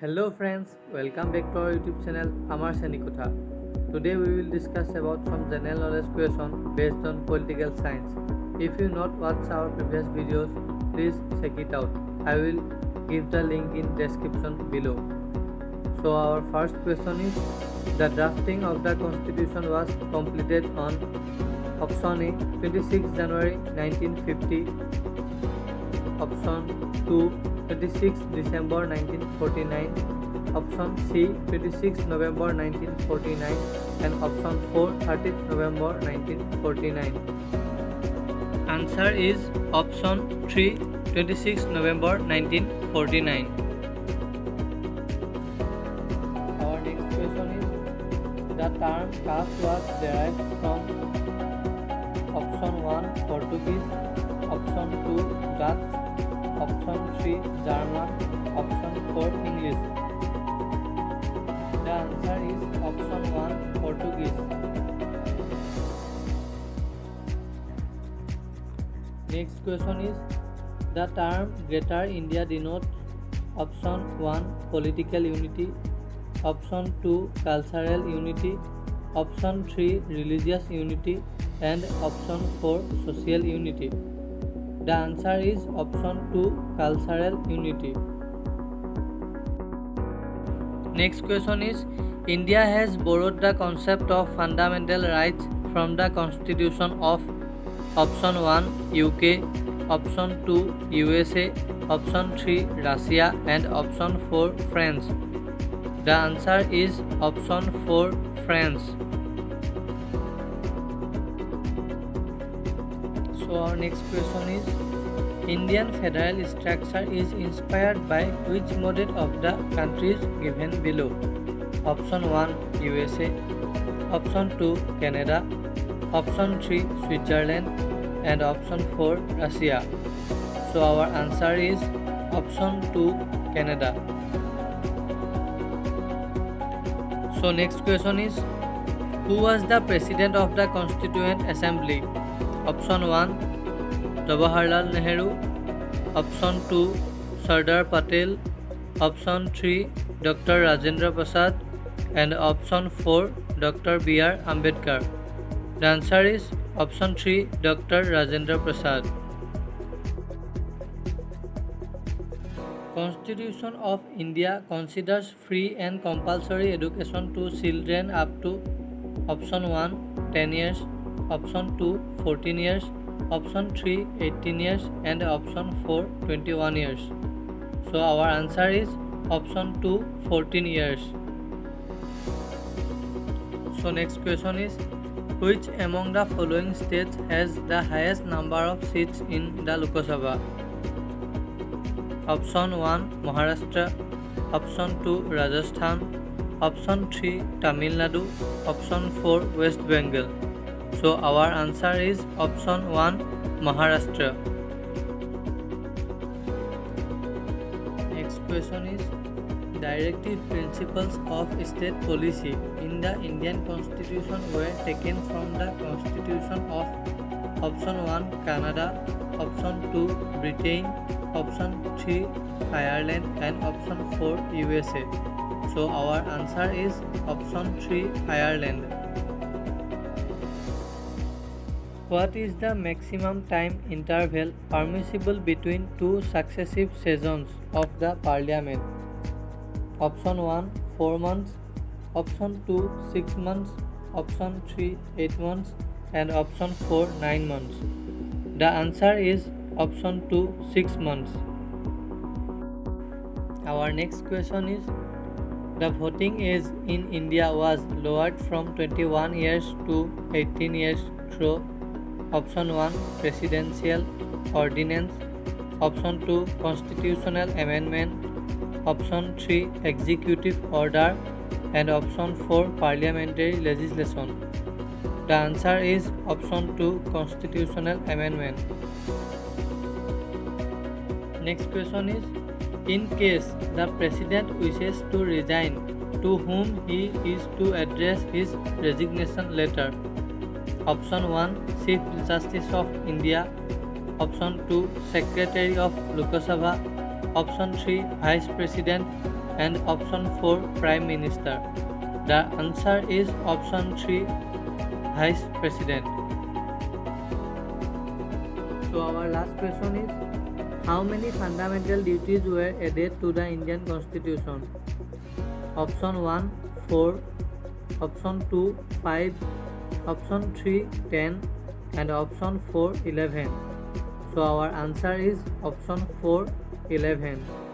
Hello friends, welcome back to our YouTube channel Amar Senikotha. Today we will discuss about some general knowledge question based on political science. If you not watched our previous videos, please check it out. I will give the link in description below. So our first question is, the drafting of the constitution was completed on option A 26 January 1950, option 2 26 December 1949, option C 26 November 1949 and option 4 30th November 1949. Answer is option 3 26 November 1949. Our next question is, the term caste was derived from option 1 Portuguese, option 2 Dutch, option 3 German, option 4 English. The answer is option 1 Portuguese. Next question is, the term Greater India denotes option 1 political unity, option 2 cultural unity, option 3 religious unity and option 4 social unity. The answer is option 2 cultural unity. Next question is, India has borrowed the concept of fundamental rights from the constitution of option 1 UK, option 2 USA, option 3 Russia and option 4 France. The answer is option 4 France. So our next question is, Indian federal structure is inspired by which model of the countries given below? Option 1 USA, option 2 Canada, option 3 Switzerland and option 4 Russia. So our answer is option 2 Canada. So next question is, who was the president of the Constituent Assembly? Option 1 Jawaharlal Nehru, option 2 Sardar Patel, option 3 Dr. Rajendra Prasad and option 4 Dr. B.R. Ambedkar. The answer is option 3 Dr. Rajendra Prasad. Constitution of India considers free and compulsory education to children up to option 1 10 years, option 2 14 years, option 3 18 years and option 4 21 years. So our answer is option 2 14 years. So next question is, which among the following states has the highest number of seats in the Lok Sabha? Option 1 Maharashtra, option 2 Rajasthan, option 3 Tamil Nadu, option 4 West Bengal. So our answer is option 1 Maharashtra. Next question is, directive principles of state policy in the Indian Constitution were taken from the Constitution of option 1 Canada, option 2 Britain, option 3 Ireland and option 4 USA. So our answer is option 3 Ireland. What is the maximum time interval permissible between two successive sessions of the Parliament? Option 1 4 months, option 2 6 months, option 3 8 months and option 4 9 months. The answer is option 2 6 months. Our next question is, the voting age in India was lowered from 21 years to 18 years through option 1 Presidential Ordinance, option 2 Constitutional Amendment, option 3 Executive Order and option 4 Parliamentary Legislation. The answer is option 2 Constitutional Amendment. Next question is, in case the President wishes to resign, to whom he is to address his resignation letter? Option 1 Chief Justice of India, option 2 Secretary of Lok Sabha, option 3 Vice President, and option 4 Prime Minister. The answer is option 3 Vice President. So our last question is, how many fundamental duties were added to the Indian Constitution? Option 1 4, option 2 5, option 3 10 and option 4 11. So our answer is option 4 11.